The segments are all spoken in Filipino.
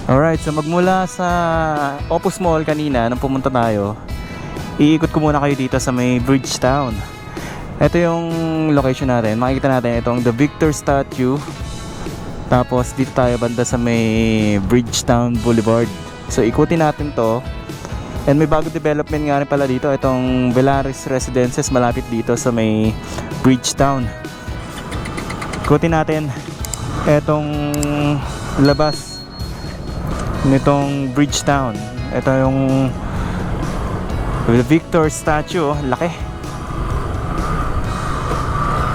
Alright, so magmula sa Opus Mall kanina nung pumunta tayo, iikot ko muna kayo dito sa may Bridgetown. Ito yung location natin. Makikita natin itong The Victor Statue. Tapos dito tayo banda sa may Bridgetown Boulevard. So ikutin natin to. And may bagong development nga rin pala dito, itong Velaris Residences malapit dito sa may Bridgetown. Ikutin natin itong labas nitong Bridgetown. Ito yung The Victor Statue, laki.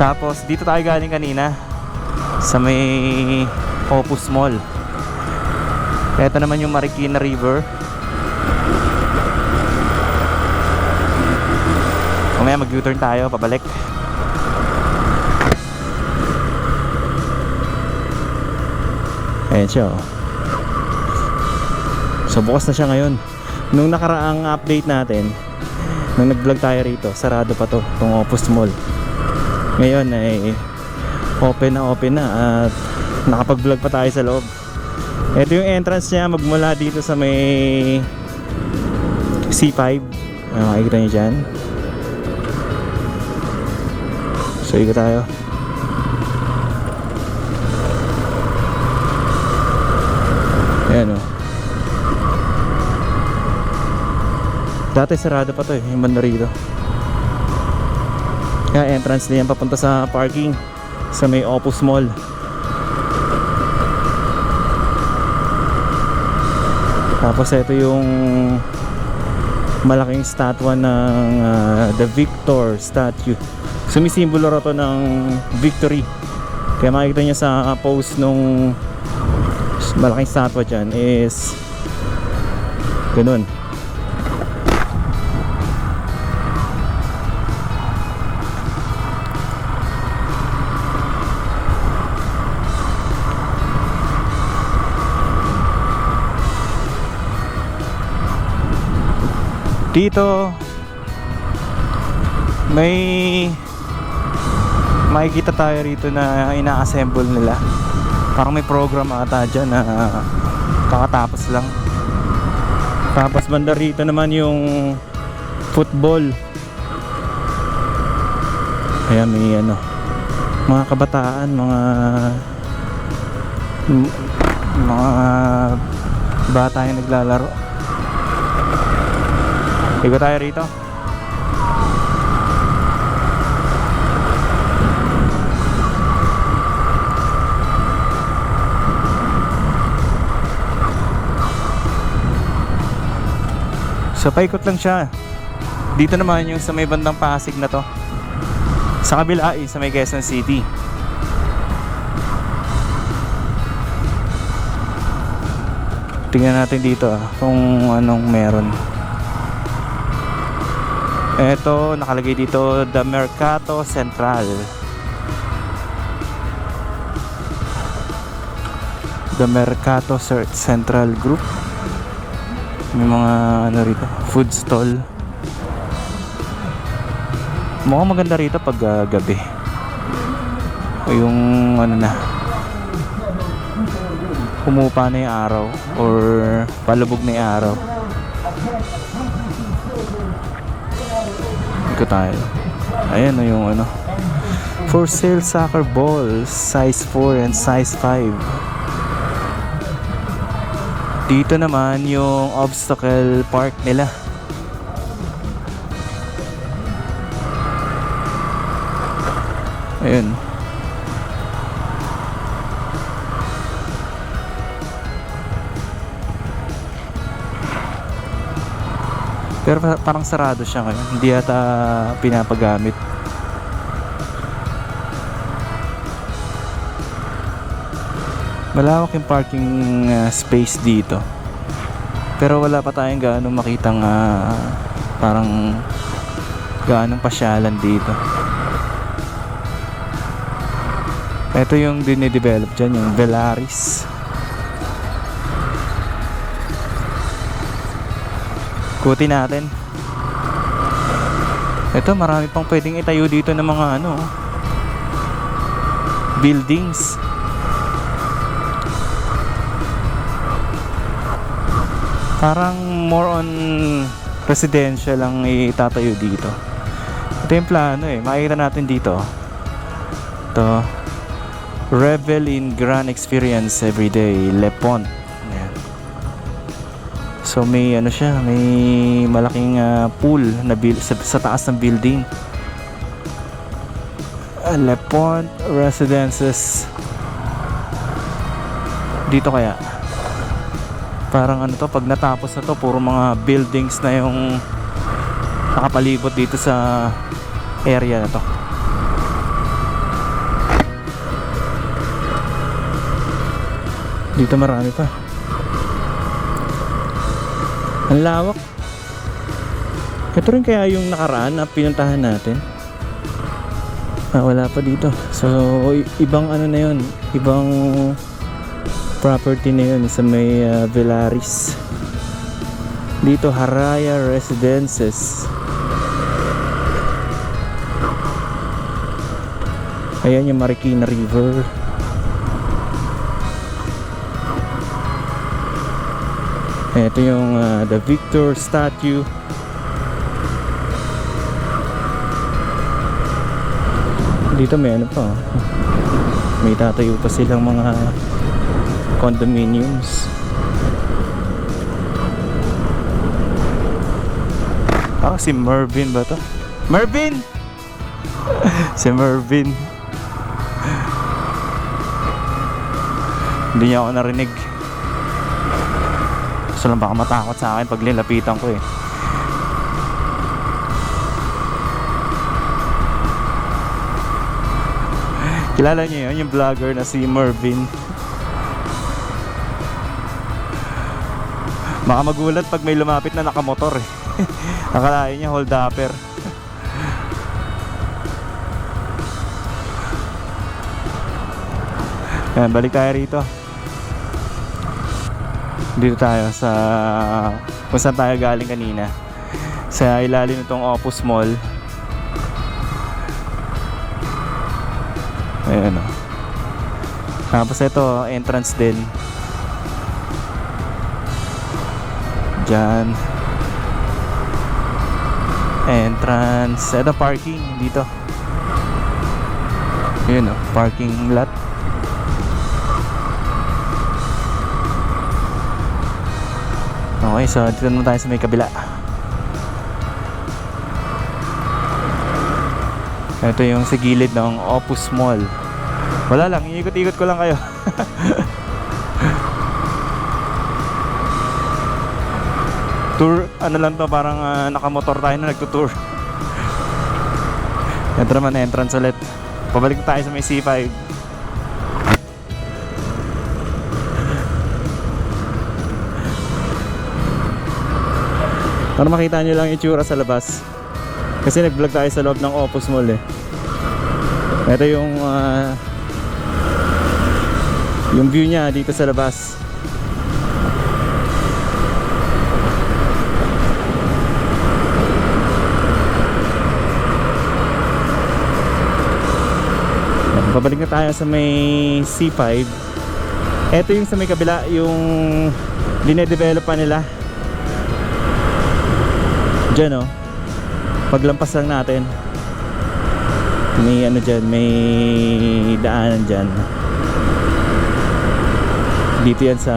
Tapos dito tayo galing kanina sa may Opus Mall. Ito naman yung Marikina River. Mamaya mag-U-turn tayo pabalik. Ayan siya, oh. So bukas na siya ngayon. Nung nakaraang update natin, nung nag-vlog tayo rito, sarado pa to, itong Opus Mall. Ngayon ay open na at nakapag-vlog pa tayo sa loob. Ito yung entrance niya magmula dito sa may C5. Makikita nyo dyan. So ikot tayo. Ayan, oh. Dati sarado pa to, yung banda rito. Kaya entrance na yan papunta sa parking sa may Opus Mall. Tapos ito yung malaking statwa ng The Victor Statue. Sumisimbolo raw to ng victory. Kaya makikita nyo sa post nung malaking statwa dyan is ganun. Dito may makikita tayo rito na ina-assemble nila. Parang may program ata dyan na kakatapos lang. Tapos banda rito naman yung football. Kaya may ano, mga kabataan, mga bata yung naglalaro. Ikot tayo rito. So paikot lang siya. Dito naman yung sa may bandang Pasig na to. Sa kabila ay sa may Quezon City. Tingnan natin dito kung anong meron. Ito, nakalagay dito The Mercato Central. The Mercato Central Group. May mga ano rito, food stall. Mukhang maganda rito pag gabi. O yung ano na, humupa na yung araw or palubog na yung araw. Iko tayo. Ayan na yung ano, for sale soccer balls size 4 and size 5. Dito naman yung obstacle park nila. Ayun. Pero parang sarado siya ngayon. Hindi yata pinapagamit. Malawak yung parking space dito. Pero wala pa tayong gaano makitang parang gaanong pasyalan dito. Ito yung dinidevelop dyan, yung Velaris. Kuti natin. Ito, marami pang pwedeng itayo dito ng mga ano, buildings. Parang more on residential lang itatayo dito. Ito yung plano eh. Makikita natin dito. Ito. Revel in grand experience everyday. Le Pont. Ayan. So may ano siya, may malaking pool na sa taas ng building. Le Pont Residences. Dito kaya. Parang ano to, pag natapos na to, puro mga buildings na yung nakapalibot dito sa area na to. Dito marami pa. Ang lawak. Ito rin kaya yung nakaraan na pinuntahan natin. Wala pa dito. So ibang ano na yun, ibang property na yun sa may Villaris. Dito Haraya Residences. Ayan yung Marikina River. Ito yung the Victor statue. Dito may ano pa, may tatayo pa silang mga condominiums. Si Mervin ba to? Mervin! Si Mervin. Hindi niya ako narinig. Gusto lang baka matakot sa akin pag lilapitan ko eh. Kilala niyo yun, yung vlogger na si Mervin. Baka magulat pag may lumapit na nakamotor eh. Akalain niya hold upper. Ayan, balik tayo rito. Dito tayo sa kung saan tayo galing kanina, sa ilalim nitong Opus Mall. Ayan o. Tapos ito, entrance din. Diyan. Entrance. Ito parking dito. Ayan o, parking lot. Okay, so dito naman tayo sa may kabila. Ito yung sa gilid ng Opus Mall. Wala lang, iikot-ikot ko lang kayo. Tour, ano lang to, parang nakamotor tayo na nagtutour. Ito naman, entrance ulit. Pabalik tayo sa may C5. Para makita nyo lang yung itsura sa labas. Kasi nag-vlog tayo sa loob ng Opus Mall eh. Ito yung view niya dito sa labas. Babalik na tayo sa may C5. Ito yung sa may kabila, yung dinedevelop pa nila. Diyan oh. Paglampas lang natin, may ano dyan, may daanan dyan. Dito yan sa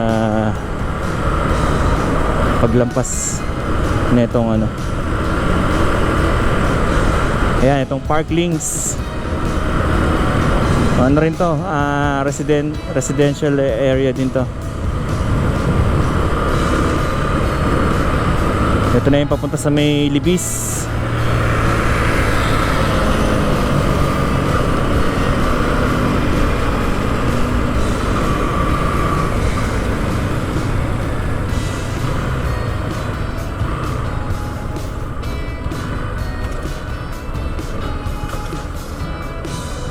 paglampas netong ano. Ayan, itong Park Links. Ano rin to, residential area din to. Ito na yung papunta sa may Libis.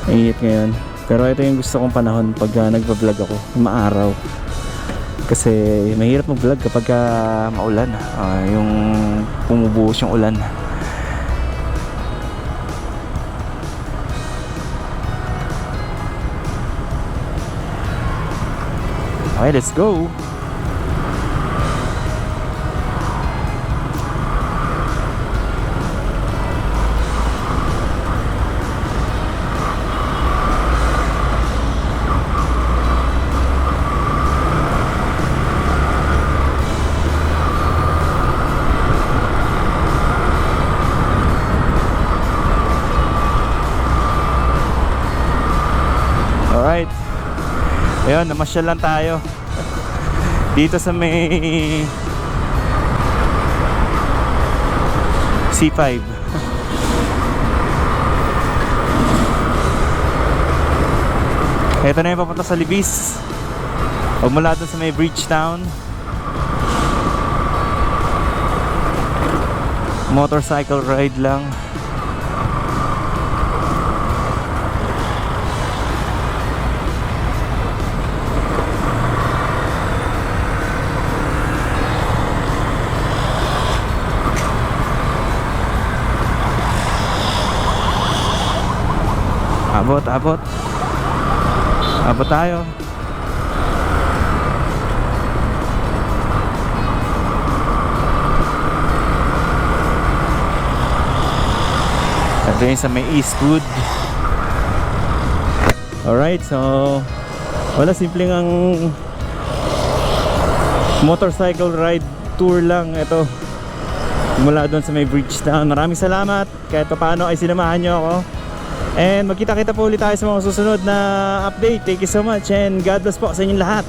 Init ngayon, pero ito yung gusto kong panahon pag nagpa-vlog ako, maaraw. Kasi mahirap mag-vlog kapag maulan, yung bumubuhos yung ulan. Okay, let's go. Ayun, namasyal lang tayo dito sa may C5. Ito na yung papunta sa Libis. Pag mula doon sa may Bridgetown, motorcycle ride lang. Abot tayo. Ito yung sa may Eastwood. Alright, so wala, simpleng ang motorcycle ride tour lang. Ito, mula doon sa may Bridgetown. Maraming salamat kahit paano ay sinamahan nyo ako. And magkita-kita po ulit tayo sa mga susunod na update. Thank you so much and God bless po sa inyong lahat.